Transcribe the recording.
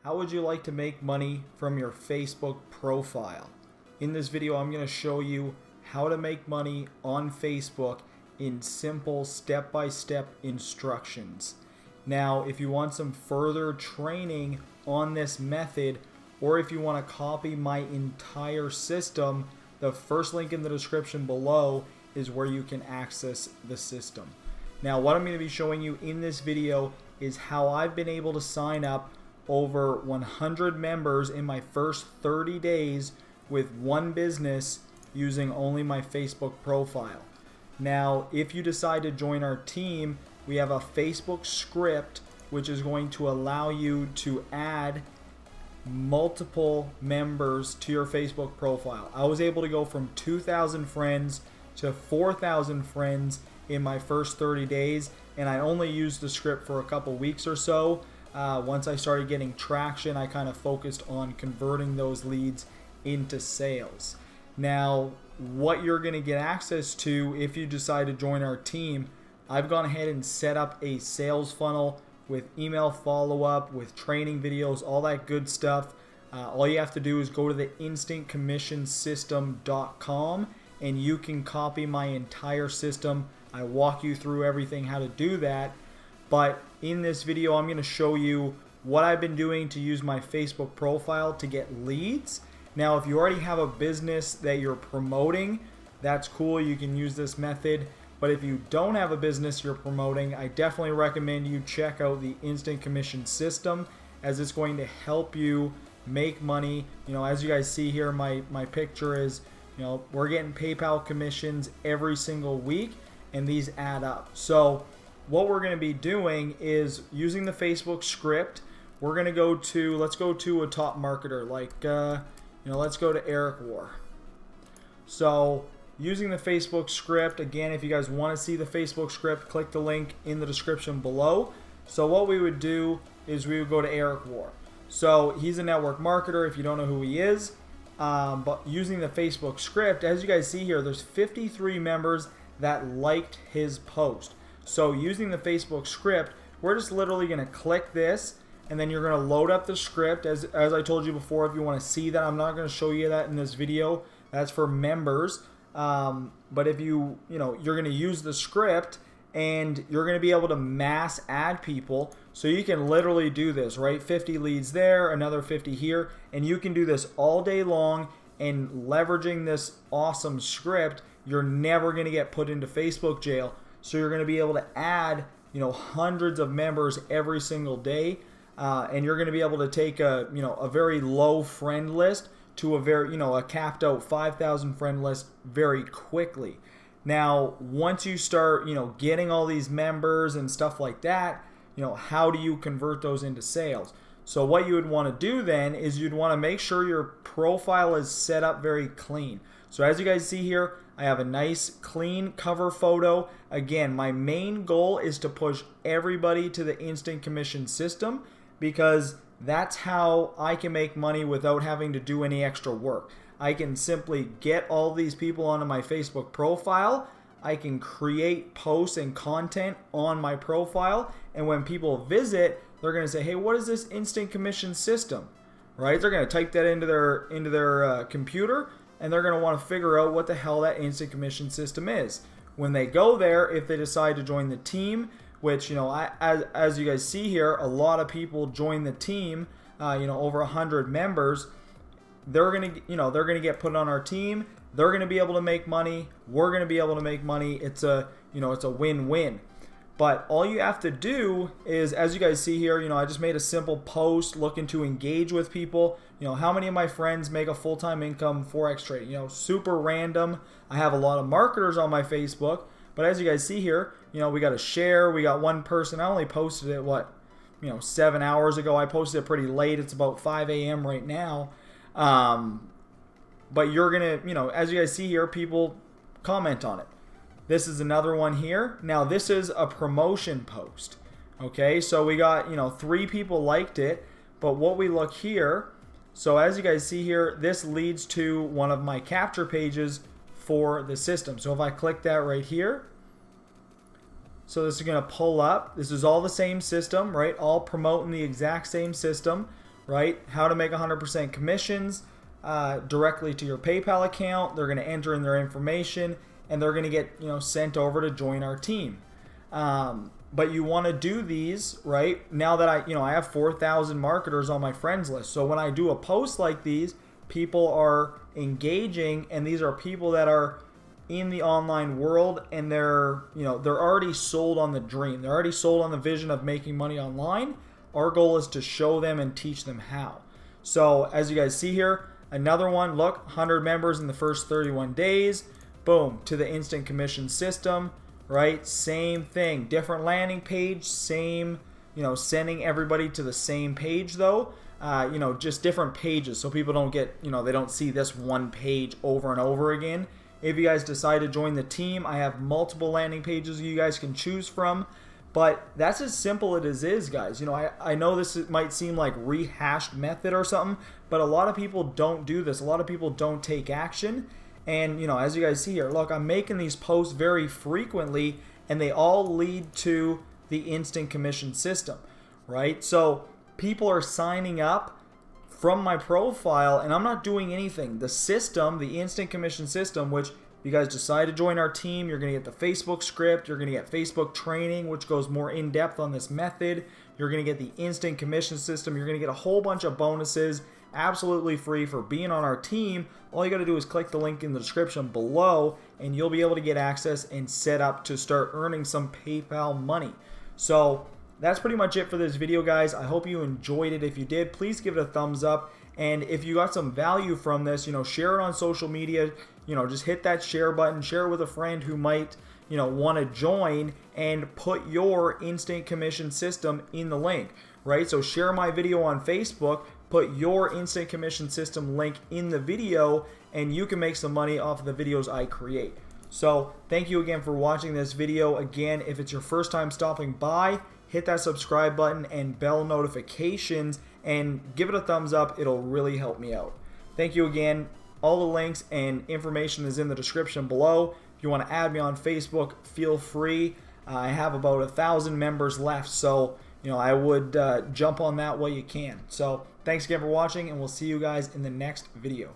How would you like to make money from your Facebook profile? In this video, I'm going to show you how to make money on Facebook in simple step-by-step instructions. Now, if you want some further training on this method, or if you want to copy my entire system, the first link in the description below is where you can access the system. Now, what I'm going to be showing you in this video is how I've been able to sign up over 100 members in my first 30 days with one business using only my Facebook profile. Now, if you decide to join our team, we have a Facebook script which is going to allow you to add multiple members to your Facebook profile. I was able to go from 2,000 friends to 4,000 friends in my first 30 days, and I only used the script for a couple weeks or so. Once I started getting traction, I kind of focused on converting those leads into sales. Now, what you're going to get access to if you decide to join our team, I've gone ahead and set up a sales funnel with email follow-up, with training videos, all that good stuff. All you have to do is go to the instantcommissionsystem.com and you can copy my entire system. I walk you through everything how to do that. But in this video, I'm going to show you what I've been doing to use my Facebook profile to get leads. Now, if you already have a business that you're promoting, that's cool. You can use this method. But if you don't have a business you're promoting, I definitely recommend you check out the Instant Commission System, as it's going to help you make money. You know, as you guys see here, my picture is, you know, we're getting PayPal commissions every single week, and these add up. So what we're going to be doing is using the Facebook script. We're going to go to, let's go to a top marketer, like, let's go to Eric War. So using the Facebook script, again, if you guys want to see the Facebook script, click the link in the description below. So what we would do is we would go to Eric War. So he's a network marketer if you don't know who he is. But using the Facebook script, as you guys see here, there's 53 members that liked his post. So using the Facebook script, we're just literally going to click this, and then you're going to load up the script. As I told you before, if you want to see that, I'm not going to show you that in this video. That's for members. But if you're going to use the script, and you're going to be able to mass add people. So you can literally do this, right? 50 leads there, another 50 here, and you can do this all day long. And leveraging this awesome script, you're never going to get put into Facebook jail. So you're going to be able to add, hundreds of members every single day, and you're going to be able to take a very low friend list to a very, a capped out 5,000 friend list very quickly. Now, once you start, getting all these members and stuff like that, how do you convert those into sales? So what you would want to do then is you'd want to make sure your profile is set up very clean. So as you guys see here, I have a nice clean cover photo. Again, my main goal is to push everybody to the Instant Commission System, because that's how I can make money without having to do any extra work. I can simply get all these people onto my Facebook profile. I can create posts and content on my profile, and when people visit, they're going to say, hey, what is this Instant Commission System? Right? They're going to type that into their computer, and they're going to want to figure out what the hell that Instant Commission System is. When they go there, if they decide to join the team, which, as you guys see here, a lot of people join the team, over 100 members. They're going to get put on our team. They're going to be able to make money. We're going to be able to make money. It's a win-win. But all you have to do is, as you guys see here, I just made a simple post looking to engage with people. How many of my friends make a full-time income Forex trading? Super random. I have a lot of marketers on my Facebook, but as you guys see here, we got a share. We got one person. I only posted it, 7 hours ago. I posted it pretty late. It's about 5 a.m. right now. But you're going to, as you guys see here, people comment on it. This is another one here. Now, this is a promotion post. Okay, so we got, 3 people liked it. But what we look here, so as you guys see here, this leads to one of my capture pages for the system. So if I click that right here, so this is going to pull up. This is all the same system, right? All promoting the exact same system. right? How to make 100% commissions directly to your PayPal account. They're going to enter in their information, and they're going to get sent over to join our team. But you want to do these, right? Now that I have 4,000 marketers on my friends list. So when I do a post like these, people are engaging, and these are people that are in the online world, and they're already sold on the dream. They're already sold on the vision of making money online. Our goal is to show them and teach them how. So as you guys see here, another one, look, 100 members in the first 31 days. Boom, to the instant commission system, right? Same thing, different landing page, same, sending everybody to the same page though. Just different pages so people don't get, they don't see this one page over and over again. If you guys decide to join the team, I have multiple landing pages you guys can choose from. But that's as simple as it is, guys. I know this might seem like rehashed method or something, but a lot of people don't do this. A lot of people don't take action. And, as you guys see here, look, I'm making these posts very frequently, and they all lead to the instant commission system, right? So people are signing up from my profile, and I'm not doing anything. The system, the instant commission system, which you guys decide to join our team, you're going to get the Facebook script, you're going to get Facebook training, which goes more in depth on this method. You're going to get the instant commission system. You're going to get a whole bunch of bonuses absolutely free for being on our team. All you got to do is click the link in the description below, and you'll be able to get access and set up to start earning some PayPal money. So that's pretty much it for this video, guys. I hope you enjoyed it. If you did, please give it a thumbs up. And if you got some value from this, share it on social media. Just hit that share button, share it with a friend who might, want to join, and put your instant commission system in the link, right? So share my video on Facebook, put your instant commission system link in the video, and you can make some money off of the videos I create. So thank you again for watching this video. Again, if it's your first time stopping by, hit that subscribe button and bell notifications, and give it a thumbs up. It'll really help me out. Thank you again. All the links and information is in the description below. If you want to add me on Facebook, feel free. I have about 1,000 members left, so I would jump on that while you can. So thanks again for watching, and we'll see you guys in the next video.